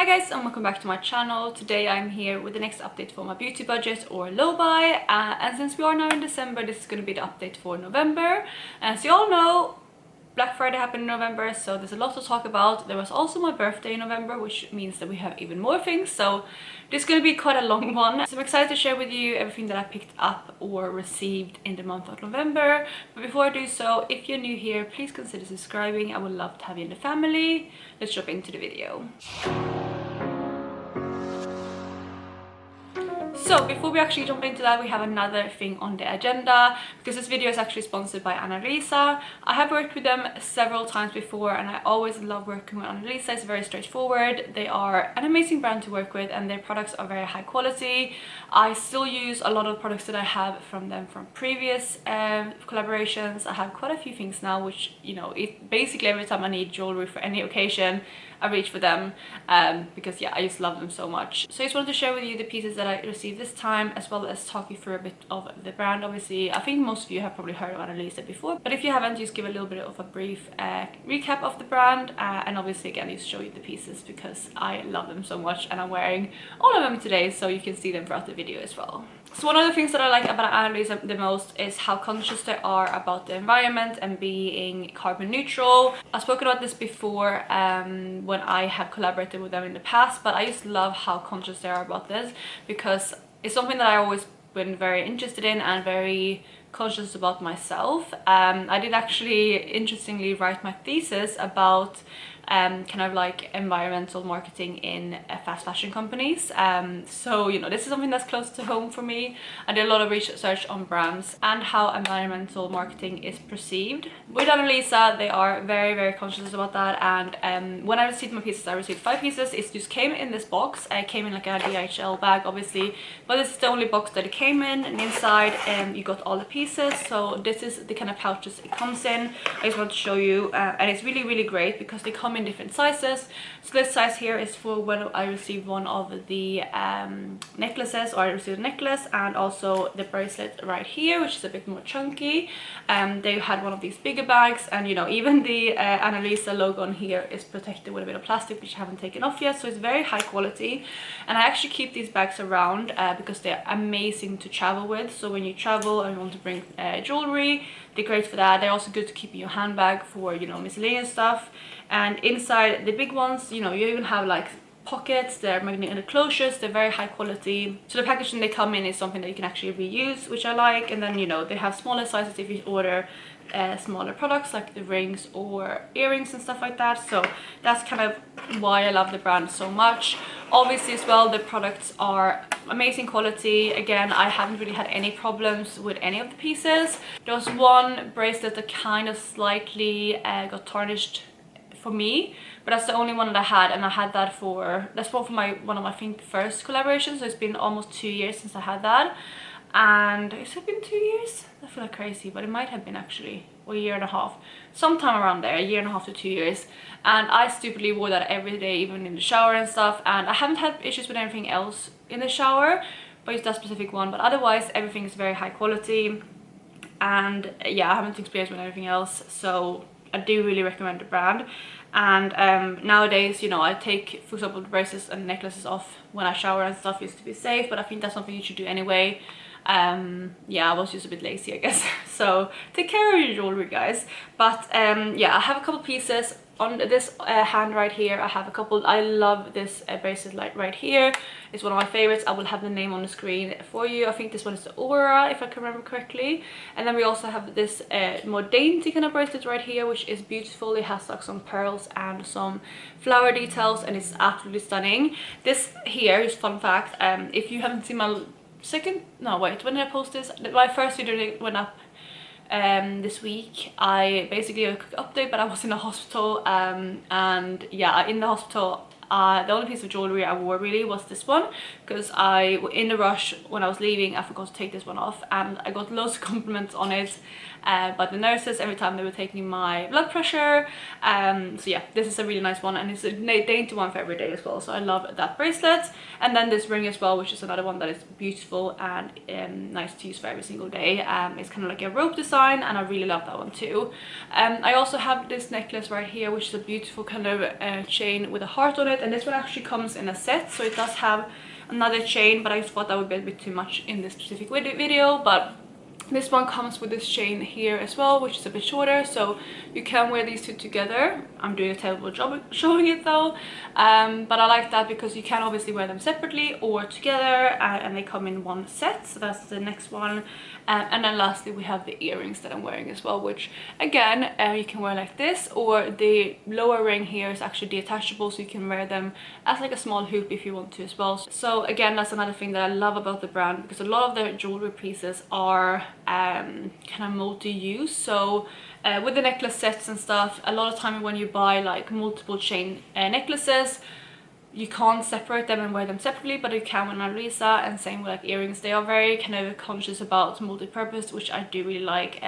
Hi guys, and welcome back to my channel. Today I'm here with the next update for my beauty budget or low buy, and since we are now in December, this is going to be the update for November. As you all know, Black Friday happened in November, so there's a lot to talk about. There was also my birthday in November, which means that we have even more things, so this is going to be quite a long one. So I'm excited to share with you everything that I picked up or received in the month of November. But before I do so, if you're new here, please consider subscribing. I would love to have you in the family. Let's jump into the video. So before we actually jump into that, we have another thing on the agenda, because this video is actually sponsored by Ana Luisa. I have worked with them several times before and I always love working with Ana Luisa. It's very straightforward. They are an amazing brand to work with and their products are very high quality. I still use a lot of products that I have from them from previous collaborations. I have quite a few things now, which, you know, basically every time I need jewelry for any occasion, I reach for them because yeah, I just love them so much. So I just wanted to share with you the pieces that I received this time, as well as talk you through a bit of the brand. Obviously, I think most of you have probably heard of Annalisa before, but if you haven't, just give a little bit of a brief recap of the brand, and obviously again just show you the pieces because I love them so much and I'm wearing all of them today, so you can see them throughout the video as well. So one of the things that I like about Annalisa the most is how conscious they are about the environment and being carbon neutral. I've spoken about this before when I have collaborated with them in the past, but I just love how conscious they are about this because it's something that I've always been very interested in and very conscious about myself. I did actually, interestingly, write my thesis about kind of like environmental marketing in fast fashion companies. So, you know, this is something that's close to home for me. I did a lot of research on brands and how environmental marketing is perceived. With Annalisa, they are very, very conscious about that. And when I received my pieces, I received 5 pieces. It just came in this box. It came in like a DHL bag, obviously, but this is the only box that it came in. And inside, you got all the pieces. So this is the kind of pouches it comes in. I just want to show you, and it's really, really great because they come in different sizes. So this size here is for when I received one of the necklaces, or I received a necklace and also the bracelet right here, which is a bit more chunky. They had one of these bigger bags, and you know, even the Annalisa logo on here is protected with a bit of plastic, which I haven't taken off yet, so it's very high quality. And I actually keep these bags around because they're amazing to travel with. So when you travel and you want to bring jewelry, they're great for that. They're also good to keep in your handbag for, you know, miscellaneous stuff. And inside the big ones, you know, you even have like pockets. They're magnetic closures. They're very high quality. So the packaging they come in is something that you can actually reuse, which I like. And then, you know, they have smaller sizes if you order smaller products like the rings or earrings and stuff like that. So that's kind of why I love the brand so much. Obviously as well, the products are amazing quality. Again, I haven't really had any problems with any of the pieces. There was one bracelet that kind of slightly got tarnished for me, but that's the only one that I had, and I had that for, that's one for one of my, I think, first collaborations. So it's been almost 2 years since I had that. And has it been 2 years? I feel like crazy, but it might have been actually, or a year and a half, sometime around there, a year and a half to 2 years. And I stupidly wore that every day, even in the shower and stuff. And I haven't had issues with anything else in the shower, but it's that specific one. But otherwise, everything is very high quality. And yeah, I haven't experienced with anything else, so I do really recommend the brand. And nowadays, you know, I take, for example, the bracelets and necklaces off when I shower and stuff, just to be safe, but I think that's something you should do anyway. Yeah, I was just a bit lazy, I guess. So take care of your jewelry, guys. But yeah, I have a couple pieces on this hand right here. I have a couple. I love this bracelet right here. It's one of my favorites. I will have the name on the screen for you. I think this one is the Aura, if I can remember correctly. And then we also have this more dainty kind of bracelet right here, which is beautiful. It has like some pearls and some flower details, and it's absolutely stunning. This here is fun fact. If you haven't seen my when did I post this? My first video went up this week. I basically gave a quick update, but I was in the hospital, and yeah, in the hospital, the only piece of jewelry I wore really was this one, because in the rush when I was leaving, I forgot to take this one off, and I got loads of compliments on it. by the nurses every time they were taking my blood pressure. So yeah, this is a really nice one, and it's a dainty one for every day as well, so I love that bracelet. And then this ring as well, which is another one that is beautiful and nice to use for every single day. It's kind of like a rope design, and I really love that one too. I also have this necklace right here, which is a beautiful kind of chain with a heart on it, and this one actually comes in a set, so it does have another chain, but I just thought that would be a bit too much in this specific video. But this one comes with this chain here as well, which is a bit shorter, so you can wear these two together. I'm doing a terrible job of showing it though, but I like that because you can obviously wear them separately or together, and they come in one set. So that's the next one. And then lastly we have the earrings that I'm wearing as well, which again you can wear like this, or the lower ring here is actually detachable, so you can wear them as like a small hoop if you want to as well. So again, that's another thing that I love about the brand, because a lot of their jewelry pieces are kind of multi-use. So with the necklace sets and stuff, a lot of time when you buy like multiple chain necklaces, you can't separate them and wear them separately, but you can with Ana Luisa. And same with like earrings, they are very kind of conscious about multi-purpose, which I do really like.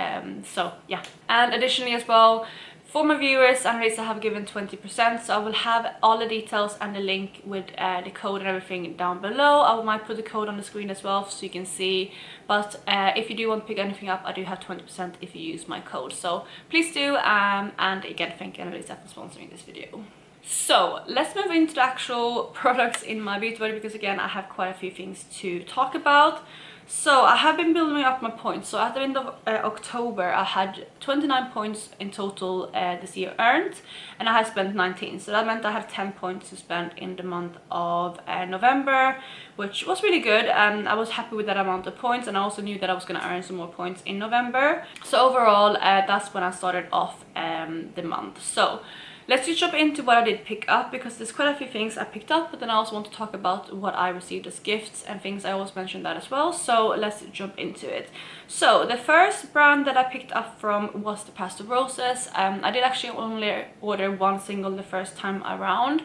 So yeah. And additionally as well, for my viewers, Annalisa have given 20%, so I will have all the details and the link with the code and everything down below. I might put the code on the screen as well so you can see, but if you do want to pick anything up, I do have 20% if you use my code, so please do. And again, thank you Annalisa for sponsoring this video. So let's move into the actual products in my beauty body, because again I have quite a few things to talk about. So I have been building up my points. So at the end of October I had 29 points in total this year earned, and I have spent 19, so that meant I have 10 points to spend in the month of November, which was really good. I was happy with that amount of points, and I also knew that I was going to earn some more points in November. So overall that's when I started off the month. So let's just jump into what I did pick up, because there's quite a few things I picked up, but then I also want to talk about what I received as gifts and things. I always mention that as well, so let's jump into it. So the first brand that I picked up from was the Pastel Roses. I did actually only order one single the first time around.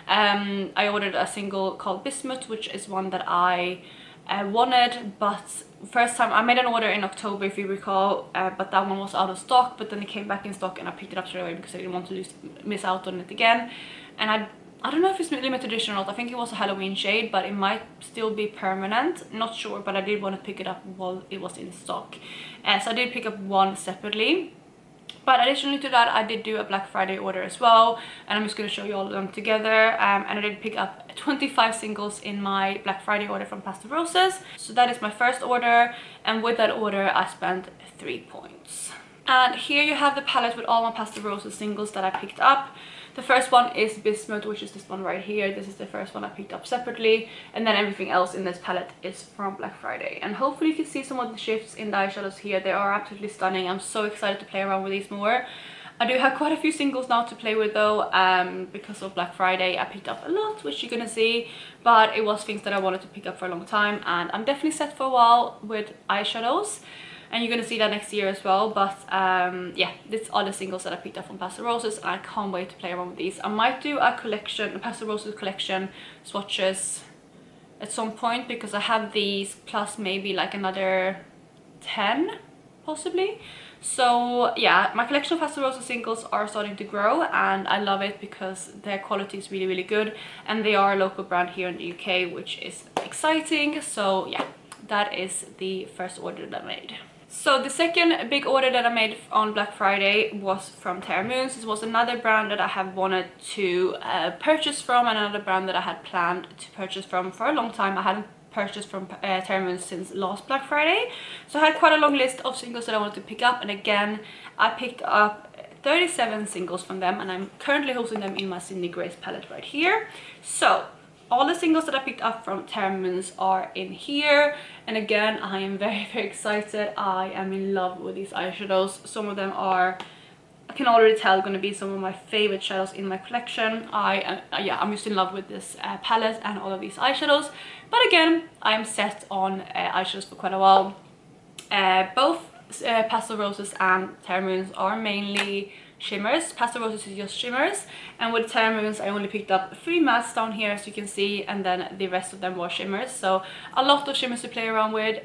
I ordered a single called Bismuth, which is one that I wanted, but first time I made an order in October if you recall, but that one was out of stock, but then it came back in stock and I picked it up straight away because I didn't want to miss out on it again. And I don't know if it's limited edition or not. I think it was a Halloween shade, but it might still be permanent, not sure, but I did want to pick it up while it was in stock. So I did pick up one separately. But additionally to that, I did do a Black Friday order as well, and I'm just going to show you all of them together. And I did pick up 25 singles in my Black Friday order from Pastel Roses. So that is my first order, and with that order I spent 3 points. And here you have the palette with all my Pastel Roses singles that I picked up. The first one is Bismuth, which is this one right here. This is the first one I picked up separately, and then everything else in this palette is from Black Friday. And hopefully you can see some of the shifts in the eyeshadows here. They are absolutely stunning. I'm so excited to play around with these more. I do have quite a few singles now to play with though, because of Black Friday I picked up a lot, which you're gonna see, but it was things that I wanted to pick up for a long time, and I'm definitely set for a while with eyeshadows. And you're gonna see that next year as well. But yeah, these are the singles that I picked up from Pastel Roses, and I can't wait to play around with these. I might do a collection, a Pastel Roses collection swatches at some point, because I have these plus maybe like another 10 possibly. So yeah, my collection of Pastel Roses singles are starting to grow, and I love it because their quality is really, really good, and they are a local brand here in the UK, which is exciting. So yeah, that is the first order that I made. So the second big order that I made on Black Friday was from Terra Moons. This was another brand that I have wanted to purchase from, and another brand that I had planned to purchase from for a long time. I hadn't purchased from Terra Moons since last Black Friday, so I had quite a long list of singles that I wanted to pick up, and again I picked up 37 singles from them, and I'm currently hosting them in my Sydney Grace palette right here. So all the singles that I picked up from Terra Moons are in here, and again I am very, very excited. I am in love with these eyeshadows. Some of them are, I can already tell, going to be some of my favorite shadows in my collection. Yeah, I'm just in love with this palette and all of these eyeshadows. But again, I'm set on eyeshadows for quite a while. Both Pastel Roses and Terra Moons are mainly shimmers. Pastel Roses is just shimmers, and with Terra Moons I only picked up 3 mattes down here, as you can see, and then the rest of them were shimmers. So a lot of shimmers to play around with,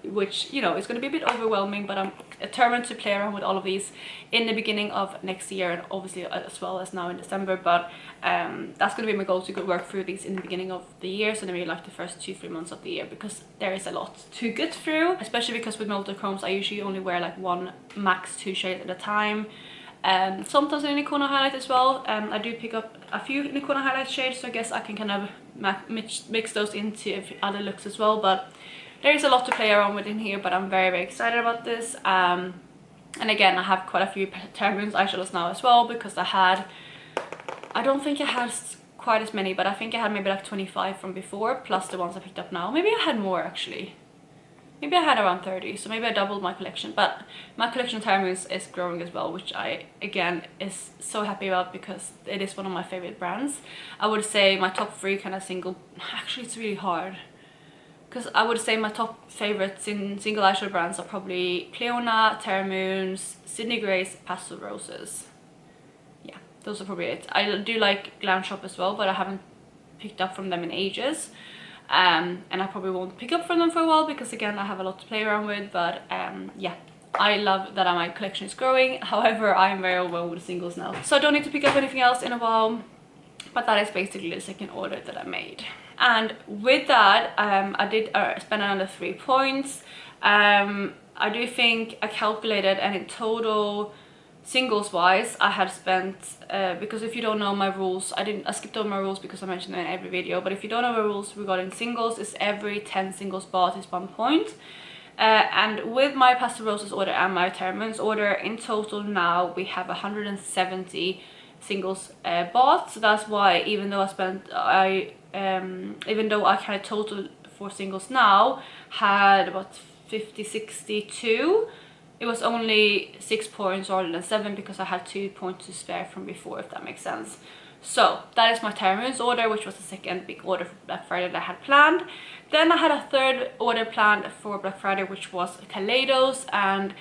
which, you know, is going to be a bit overwhelming, but I'm determined to play around with all of these in the beginning of next year, and obviously as well as now in December. But that's going to be my goal, to go work through these in the beginning of the year, so maybe like the first 2-3 months of the year, because there is a lot to get through, especially because with multichromes I usually only wear like 1 max 2 shades at a time. Sometimes in Nicona highlight as well. I do pick up a few Nicona highlight shades, so I guess I can kind of mix those into other looks as well. But there is a lot to play around with in here, but I'm very excited about this. And again, I have quite a few Terra Moons eyeshadows now as well, because I don't think I had quite as many, but I think I had maybe like 25 from before, plus the ones I picked up now. Maybe I had more actually. Maybe I had around 30, so maybe I doubled my collection. But my collection of Terra Moons is growing as well, which I, again, is so happy about, because it is one of my favorite brands. I would say my top 3 kind of single... Actually, it's really hard, because I would say my top favorites in single eyeshadow brands are probably Cleona, Terra Moons, Sydney Grace, Pastel Roses. Yeah, those are probably it. I do like Glam Shop as well, but I haven't picked up from them in ages. And I probably won't pick up from them for a while, because again I have a lot to play around with. But yeah, I love that my collection is growing. However, I am very overwhelmed with singles now, so I don't need to pick up anything else in a while. But that is basically the second order that I made. And with that, I did spend another 3 points. I do think I calculated, and in total, singles wise, I had spent, because if you don't know my rules, I skipped over my rules because I mentioned them in every video, but if you don't know my rules regarding singles, is every 10 singles bought is 1 point. And with my Pastel Roses order and my Terra Moons order, in total now we have 170 singles bought. So that's why, even though I kind of total for singles now had about 62, it was only 6 points rather than 7, because I had 2 points to spare from before, if that makes sense. So that is my Terra Moons order, which was the second big order for Black Friday that I had planned. Then I had a third order planned for Black Friday, which was Kaleidos. And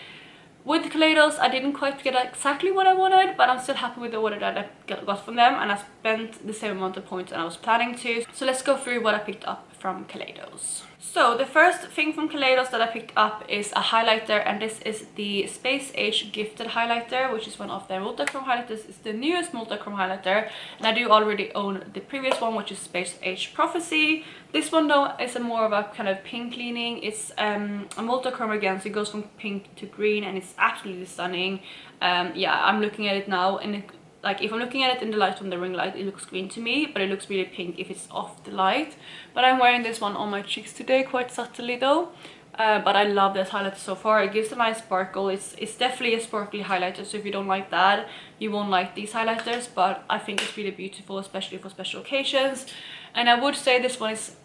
with Kaleidos, I didn't quite get exactly what I wanted, but I'm still happy with the order that I got from them, and I spent the same amount of points that I was planning to. So let's go through what I picked up from Kaleidos. So the first thing from Kaleidos that I picked up is a highlighter, and this is the Space Age Gifted highlighter, which is one of their multichrome highlighters. It's the newest multichrome highlighter, and I do already own the previous one, which is Space Age Prophecy. This one though is a more of a kind of pink leaning. It's a multichrome again, so it goes from pink to green, and it's absolutely stunning. Yeah, I'm looking at it now, and like if I'm looking at it in the light from the ring light, it looks green to me, but it looks really pink if it's off the light. But I'm wearing this one on my cheeks today, quite subtly though. But I love this highlighter so far. It gives a nice sparkle. It's definitely a sparkly highlighter, so if you don't like that, you won't like these highlighters. But I think it's really beautiful, especially for special occasions. And I would say this one is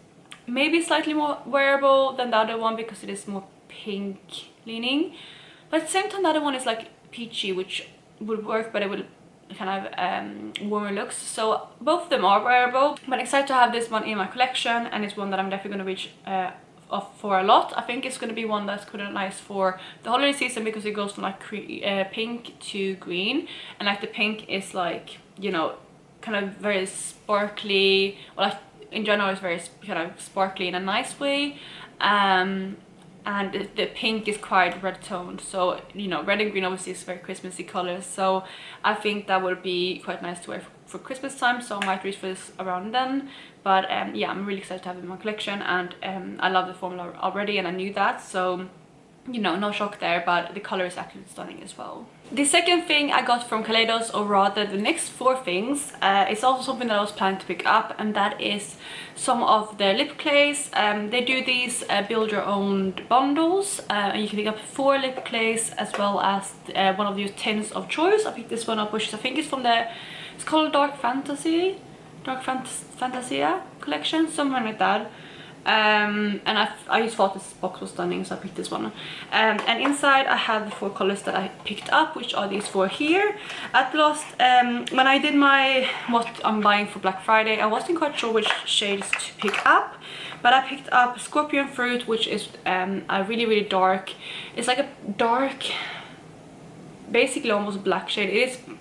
maybe slightly more wearable than the other one, because it is more pink leaning. But at the same time, the other one is like peachy, which would work, but it would kind of warmer looks. So both of them are wearable, but excited to have this one in my collection, and it's one that I'm definitely going to reach off for a lot. I think it's going to be one that's quite nice for the holiday season, because it goes from like pink to green, and like the pink is like, you know, kind of very sparkly, or like in general it's very kind of sparkly in a nice way. And the pink is quite red toned, so you know, red and green obviously is very Christmassy colors, so I think that would be quite nice to wear for Christmas time, so I might reach for this around then. But yeah, I'm really excited to have it in my collection, and I love the formula already, and I knew that, so you know, no shock there. But the color is actually stunning as well. The second thing I got from Kaleidos, or rather the next 4 things, is also something that I was planning to pick up, and that is some of their lip clays. They do these build your own bundles, and you can pick up 4 lip clays as well as one of your tints of choice. I picked this one up, which I think is from the, it's called Dark Fantasia collection, something like that. And I just thought this box was stunning, so I picked this one. And inside I have the 4 colors that I picked up, which are these 4 here. At last, when I did my what I'm buying for Black Friday, I wasn't quite sure which shades to pick up, but I picked up Scorpion Fruit, which is a really dark, it's like a dark basically almost black shade.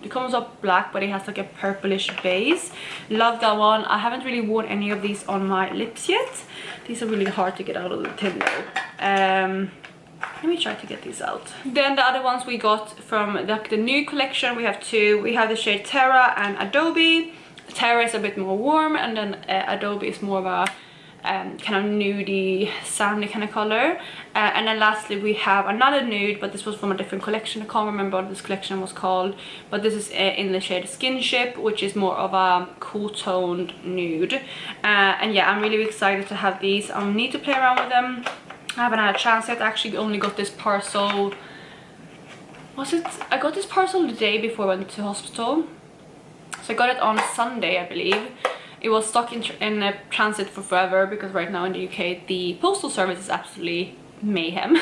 It comes up black, but it has like a purplish base. Love that one. I haven't really worn any of these on my lips yet. These are really hard to get out of the tin though. Let me try to get these out. Then the other ones we got from the new collection, we have two. We have the shade Terra and Adobe. Terra is a bit more warm, and then Adobe is more of a kind of nudie, sandy kind of color. And then lastly we have another nude, but this was from a different collection. I can't remember what this collection was called, but this is in the shade Skinship, which is more of a cool toned nude. And yeah, I'm really excited to have these. I'll need to play around with them. I haven't had a chance yet. I actually only got this parcel, I got this parcel the day before I went to hospital. So I got it on Sunday, I believe. It was stuck in transit for forever, because right now in the UK the postal service is absolutely mayhem.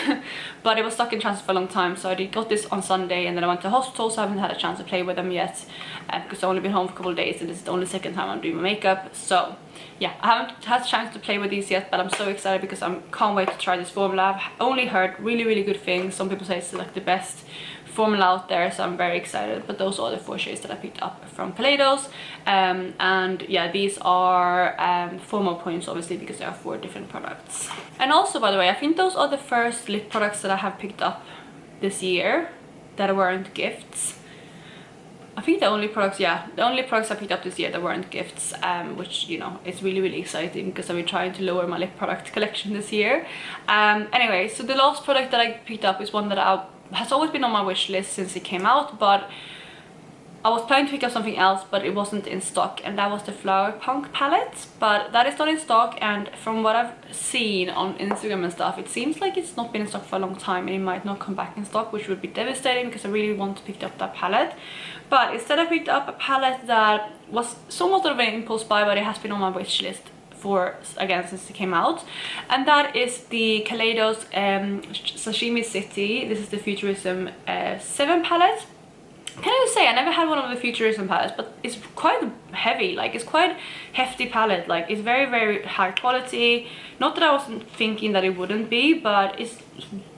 But it was stuck in transit for a long time, so I got this on Sunday, and then I went to hospital, so I haven't had a chance to play with them yet, because I've only been home for a couple of days, and this is the only second time I'm doing my makeup. So yeah, I haven't had a chance to play with these yet, but I'm so excited because I can't wait to try this formula. I've only heard really good things. Some people say it's like the best formula out there, so I'm very excited. But those are the 4 shades that I picked up from Kaleidos, and yeah, these are 4 more points obviously, because there are 4 different products. And also, by the way, I think those are the first lip products that I have picked up this year that weren't gifts. I think the only products I picked up this year that weren't gifts, which, you know, it's really exciting, because I've been trying to lower my lip product collection this year. Anyway, so the last product that I picked up is one that has always been on my wish list since it came out, but I was planning to pick up something else, but it wasn't in stock, and that was the Flower Punk palette. But that is not in stock, and from what I've seen on Instagram and stuff, it seems like it's not been in stock for a long time, and it might not come back in stock, which would be devastating, because I really want to pick up that palette. But instead I picked up a palette that was somewhat of an impulse buy, but it has been on my wish list for, again, since it came out, and that is the Kaleidos Sashimi City. This is the Futurism 7 palette. Can I just say, I never had one of the Futurism palettes, but it's quite heavy, like it's quite hefty palette, like it's very high quality. Not that I wasn't thinking that it wouldn't be, but it's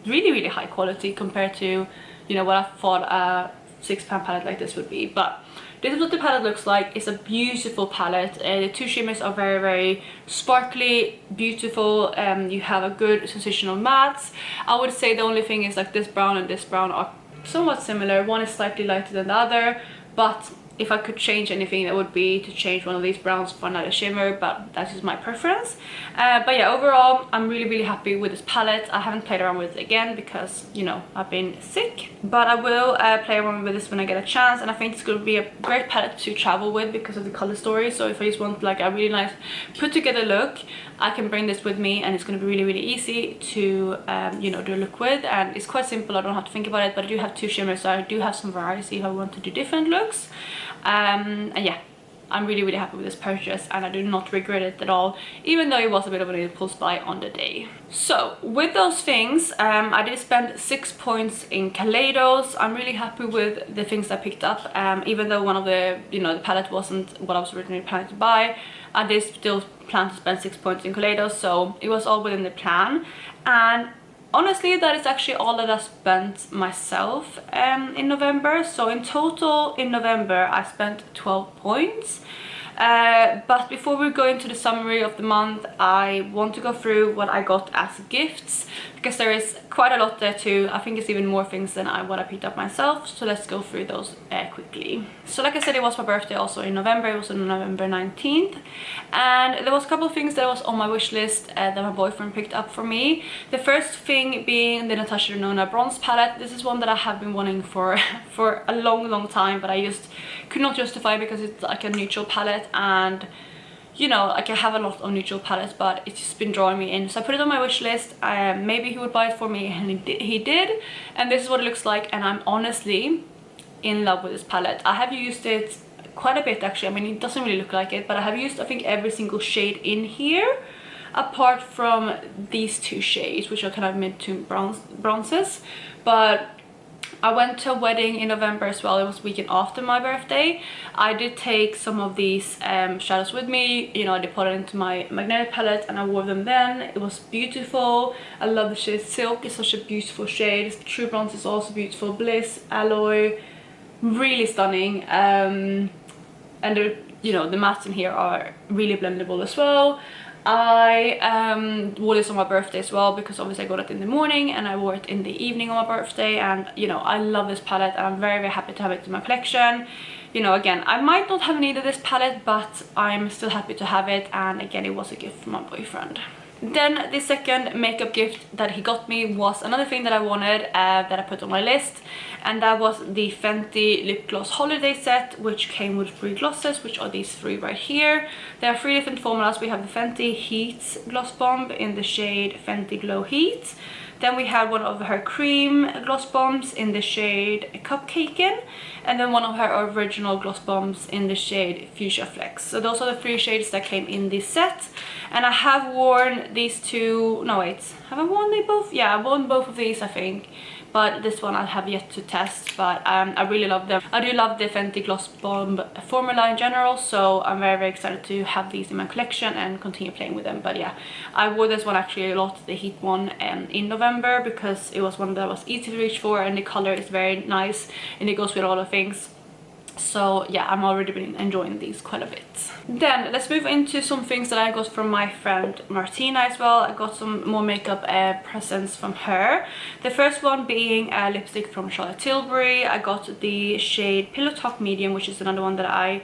really high quality compared to, you know, what I thought a £6 palette like this would be. But this is what the palette looks like. It's a beautiful palette. The 2 shimmers are very sparkly, beautiful. You have a good sensation of mattes. I would say the only thing is like this brown and this brown are somewhat similar. One is slightly lighter than the other, but if I could change anything, that would be to change one of these browns for another shimmer, but that is my preference. But yeah, overall I'm really happy with this palette. I haven't played around with it again because, you know, I've been sick, but I will play around with this when I get a chance, and I think it's going to be a great palette to travel with because of the color story. So if I just want like a really nice put together look, I can bring this with me, and it's going to be really easy to you know, do a look with, and it's quite simple. I don't have to think about it, but I do have 2 shimmers, so I do have some variety if I want to do different looks. And yeah, I'm really happy with this purchase, and I do not regret it at all, even though it was a bit of an impulse buy on the day. So with those things, I did spend 6 points in Kaleidos. I'm really happy with the things I picked up, even though one of the, you know, the palette wasn't what I was originally planning to buy. I did still plan to spend 6 points in Kaleidos, so it was all within the plan. And honestly, that is actually all that I spent myself in November. So in total in November I spent 12 points. But before we go into the summary of the month, I want to go through what I got as gifts, because there is quite a lot there too. I think it's even more things than what I picked up myself, so let's go through those quickly. So like I said, it was my birthday also in November. It was on November 19th, and there was a couple of things that was on my wish list that my boyfriend picked up for me. The first thing being the Natasha Denona bronze palette. This is one that I have been wanting for a long time, but I just could not justify because it's like a neutral palette, and you know, like I have a lot of neutral palettes, but it's just been drawing me in, so I put it on my wish list. Maybe he would buy it for me, and he did, and this is what it looks like, and I'm honestly in love with this palette. I have used it quite a bit actually. I mean, it doesn't really look like it, but I have used, I think, every single shade in here apart from these 2 shades, which are kind of mid-tone bronzes. But I went to a wedding in November as well. It was the weekend after my birthday. I did take some of these shadows with me. You know, I did put it into my magnetic palette and I wore them then. It was beautiful. I love the shade Silk. It's such a beautiful shade. True Bronze is also beautiful. Bliss, Alloy, really stunning. And the, you know, the mattes in here are really blendable as well. I wore this on my birthday as well, because obviously I got it in the morning and I wore it in the evening on my birthday, and you know, I love this palette and I'm very, very happy to have it in my collection. You know, again, I might not have needed this palette, but I'm still happy to have it, and again, it was a gift from my boyfriend. Then the second makeup gift that he got me was another thing that I wanted, that I put on my list, and that was the Fenty lip gloss holiday set, which came with 3 glosses, which are these 3 right here. There are 3 different formulas. We have the Fenty Heat Gloss Bomb in the shade Fenty Glow Heat. Then we had one of her cream gloss bombs in the shade Cupcaken, and then one of her original gloss bombs in the shade Fuchsia Flex. So those are the 3 shades that came in this set, and I have worn these 2, no wait, have I worn they both? Yeah, I worn both of these I think, but this one I have yet to test, but I really love them. I do love the Fenty Gloss Bomb formula in general, so I'm very, very excited to have these in my collection and continue playing with them. But yeah, I wore this one actually a lot, the Heat one, in November, because it was one that was easy to reach for and the color is very nice and it goes with a lot of things. So yeah, I'm already been enjoying these quite a bit. Then let's move into some things that I got from my friend Martina as well. I got some more makeup presents from her. The first one being a lipstick from Charlotte Tilbury. I got the shade Pillow Talk Medium, which is another one that I've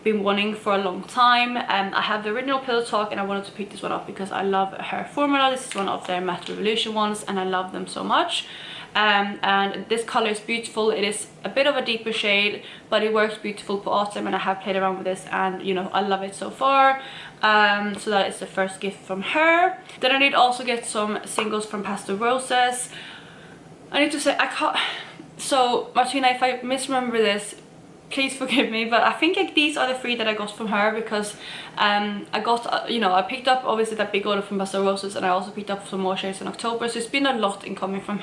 been wanting for a long time. I have the original Pillow Talk and I wanted to pick this one up because I love her formula. This is one of their Matte Revolution ones and I love them so much. And this color is beautiful. It is a bit of a deeper shade, but it works beautiful for autumn, and I have played around with this and you know, I love it so far. So that is the first gift from her. Then I did also get some singles from Pastel Roses. I need to say, I can't, so Martina, if I misremember this, please forgive me, but I think like these are the 3 that I got from her, because I got, you know, I picked up obviously that big order from Pastel Roses, and I also picked up some more shades in October, so it's been a lot incoming from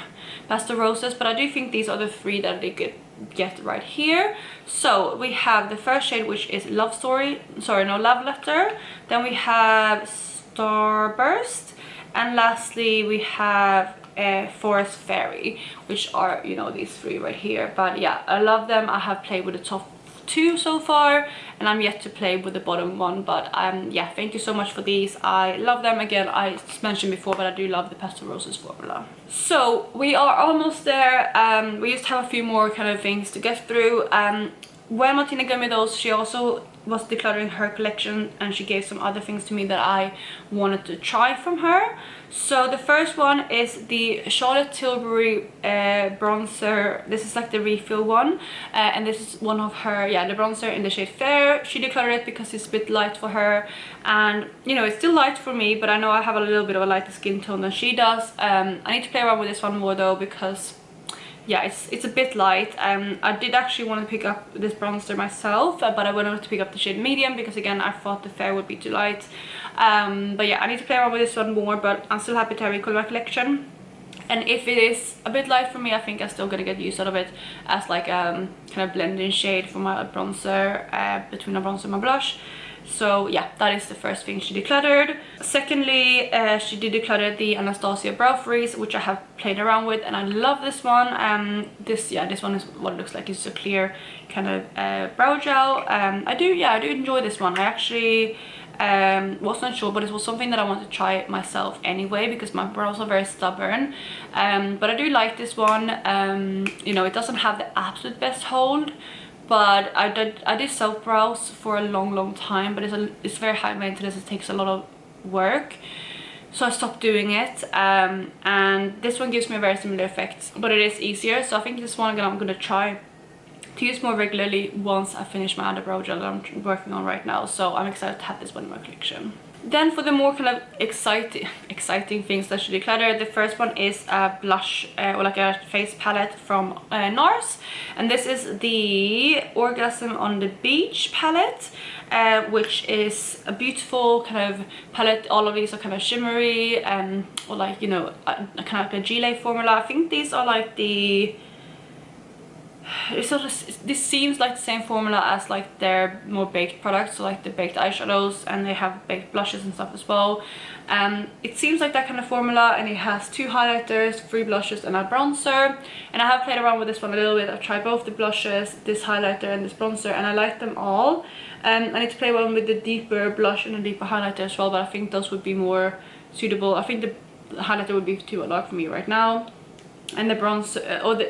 Pastel Roses, but I do think these are the 3 that they could get right here. So we have the first shade, which is Love Letter, then we have Starburst, and lastly we have Forest Fairy, which are, you know, these 3 right here. But yeah, I love them. I have played with the top 2 so far, and I'm yet to play with the bottom one, but yeah, thank you so much for these. I love them. Again, I mentioned before, but I do love the Pastel Roses formula. So we are almost there. We just have a few more kind of things to get through. When Martina gave me those, she also was decluttering her collection and she gave some other things to me that I wanted to try from her. So the first one is the Charlotte Tilbury bronzer. This is like the refill one, and this is one of her, yeah, the bronzer in the shade Fair. She decluttered it because it's a bit light for her, and you know, it's still light for me, but I know I have a little bit of a lighter skin tone than she does. I need to play around with this one more though, because yeah, it's a bit light. I did actually want to pick up this bronzer myself, but I wanted to pick up the shade Medium because again, I thought the Fair would be too light. But yeah, I need to play around with this one more, but I'm still happy to have it in my collection. And if it is a bit light for me, I think I'm still gonna get use out of it as like kind of blending shade for my bronzer, between my bronzer and my blush. So yeah, that is the first thing she decluttered. Secondly, she did declutter the Anastasia Brow Freeze, which I have played around with, and I love this one. This one is what it looks like. It's a clear kind of brow gel. I do enjoy this one. I actually wasn't sure, but it was something that I wanted to try myself anyway because my brows are very stubborn. But I do like this one. You know, it doesn't have the absolute best hold, but I did self brows for a long time, but it's very high maintenance. It takes a lot of work, so I stopped doing it. And this one gives me a very similar effect, but it is easier. So I think this one I'm gonna try to use more regularly once I finish my other brow gel that I'm working on right now. So I'm excited to have this one in my collection. Then for the more kind of exciting things that she decluttered, the first one is a blush or like a face palette from NARS, and this is the Orgasm on the Beach palette, which is a beautiful kind of palette. All of these are kind of shimmery or like, you know, kind of like a gilet formula. I think these are like the it's sort of, this seems like the same formula as like their more baked products, so like the baked eyeshadows, and they have baked blushes and stuff as well. It seems like that kind of formula, and it has 2 highlighters, 3 blushes and a bronzer. And I have played around with this one a little bit. I've tried both the blushes, this highlighter and this bronzer, and I like them all. I need to play one with the deeper blush and the deeper highlighter as well, but I think those would be more suitable. I think the highlighter would be too dark for me right now, and the bronzer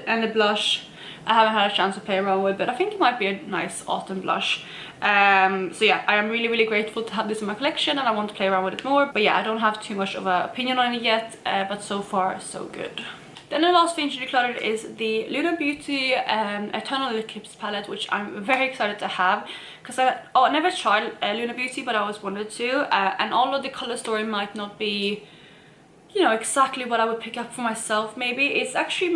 and the blush I haven't had a chance to play around with, but I think it might be a nice autumn blush. So yeah, I am really grateful to have this in my collection, and I want to play around with it more. But yeah, I don't have too much of an opinion on it yet, but so far so good. Then the last thing to declutter is the Lunar Beauty Eternal Eclipse palette, which I'm very excited to have, because I never tried Lunar Beauty, but I always wanted to, and although the color story might not be, you know, exactly what I would pick up for myself, maybe it's actually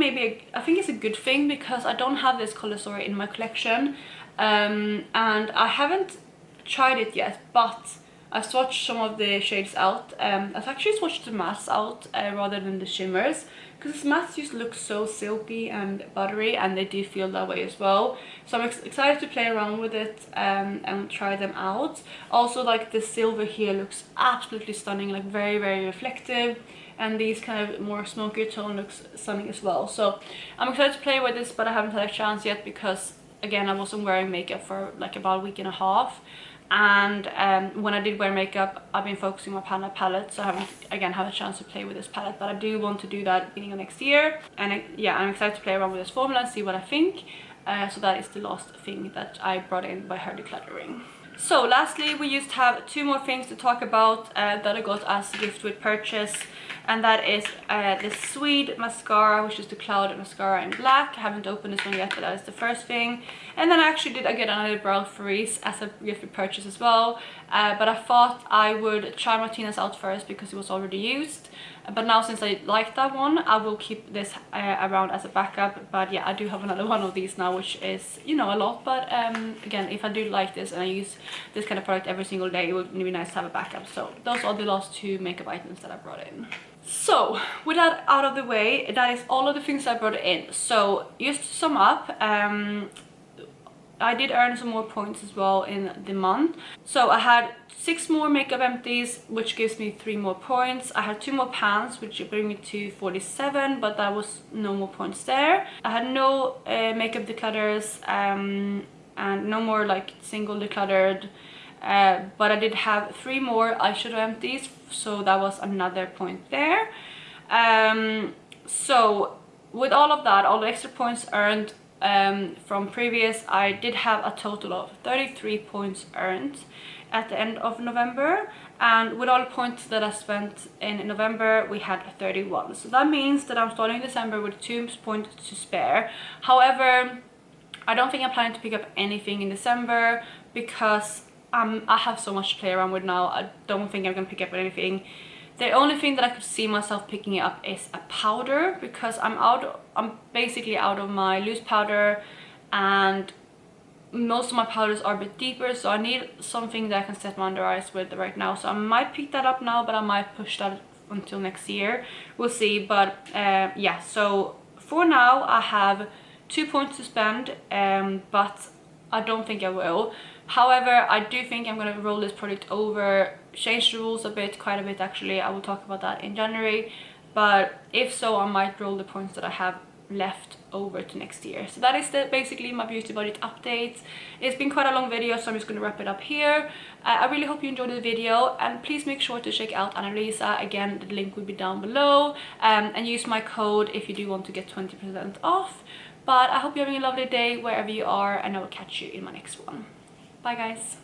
I think it's a good thing, because I don't have this color story in my collection, and I haven't tried it yet, but I've swatched some of the shades out. I've actually swatched the mattes out rather than the shimmers, because the mattes just look so silky and buttery, and they do feel that way as well. So I'm excited to play around with it and try them out. Also, like the silver here looks absolutely stunning, like very reflective, and these kind of more smoky tone looks stunning as well. So I'm excited to play with this, but I haven't had a chance yet, because again, I wasn't wearing makeup for like about a week and a half. And when I did wear makeup, I've been focusing on my palette, so I haven't again had a chance to play with this palette, but I do want to do that beginning of next year. And yeah, I'm excited to play around with this formula and see what I think. So that is the last thing that I brought in by her decluttering. So lastly, we just have 2 more things to talk about that I got as a gift with purchase, and that is this Swede mascara, which is the Cloud mascara in black. I haven't opened this one yet, but that is the first thing. And then I actually did get another brow freeze as a gift with purchase as well, but I thought I would try Martina's out first because it was already used. But now, since I like that one, I will keep this around as a backup. But yeah, I do have another one of these now, which is, you know, a lot. But again, if I do like this and I use this kind of product every single day, it would be nice to have a backup. So those are the last 2 makeup items that I brought in. So with that out of the way, that is all of the things I brought in. So just to sum up, I did earn some more points as well in the month. So I had 6 more makeup empties, which gives me 3 more points. I had 2 more pans, which bring me to 47, but that was no more points there. I had no makeup declutters and no more like single decluttered, but I did have 3 more eyeshadow empties, so that was another point there. So with all of that, all the extra points earned from previous, I did have a total of 33 points earned at the end of November, and with all the points that I spent in November, we had 31. So that means that I'm starting December with 2 points to spare. However, I don't think I'm planning to pick up anything in December, because I have so much to play around with now. I don't think I'm gonna pick up anything. The only thing that I could see myself picking up is a powder, because I'm basically out of my loose powder, and most of my powders are a bit deeper, so I need something that I can set my under eyes with right now. So I might pick that up now, but I might push that until next year. We'll see. But yeah, so for now I have 2 points to spend, but I don't think I will. However, I do think I'm going to roll this product over, change the rules a bit, quite a bit actually. I will talk about that in January, but if so, I might roll the points that I have left over to next year. So that is basically my beauty budget update. It's been quite a long video, so I'm just going to wrap it up here. I really hope you enjoyed the video, and please make sure to check out Annalisa. Again, the link will be down below, and use my code if you do want to get 20% off. But I hope you're having a lovely day wherever you are, and I will catch you in my next one. Bye guys.